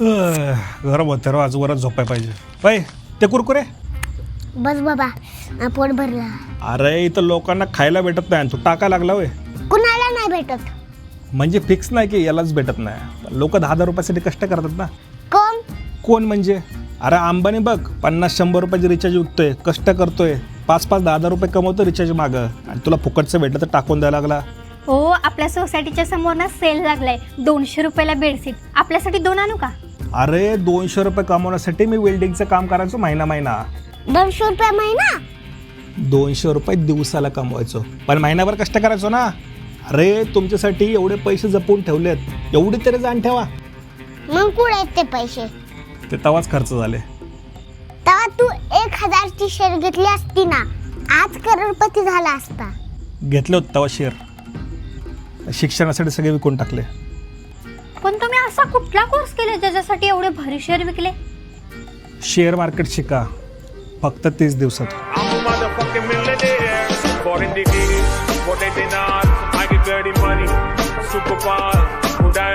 गरम होते आज वरच झोपाय पाहिजे. बाई ते कुरकुरे. बस बाबा पोट भरला. अरे इथं लोकांना खायला भेटत नाही, तू टाका लागला होय. कुणाला नाही भेटत. म्हणजे फिक्स नाही की यालाच भेटत नाही. लोक 10,000 रुपयासाठी कष्ट करतात ना. कोण कोण म्हणजे अरे अंबानी बघ 50-100 रुपयाची रिचार्ज विकतोय, कष्ट करतोय, 5-5, 10,000 रुपये कमवतो रिचार्ज मागं, आणि तुला फुकटचं भेटलं तर टाकून द्यायला लागला. हो, आपल्या सोसायटीच्या समोर ना सेल लागलाय 200 रुपयाला बेडशीट. आपल्यासाठी 2 आणू का? अरे 200 रुपये कमवण्यासाठी मी वेल्डिंगचं काम करायचो महिना 200 रुपये महिना. 200 रुपये दिवसाला कमवायचो, पण महिनाभर कष्ट करायचो ना. अरे तुमच्यासाठी एवढे पैसे जपून ठेवलेत, एवढे तरी जाण ठेवा. मग कुठे आहेत ते पैसे? ते तवाच खर्च झाले. तेव्हा तू 1000 ची शेअर घेतली असती ना, आज करोडपती झाला असता. घेतले होते तेव्हा शेअर, शिक्षणासाठी सगळे विकून टाकले. पण तुम्ही असा कुठला कोर्स केला ज्याच्यासाठी एवढे भारी शेअर विकले? शेअर मार्केट शिका, फक्त 30 दिवसात. I'm a motherfucking millionaire. Foreign degree, what they did not. I get dirty money. Super boss, who died.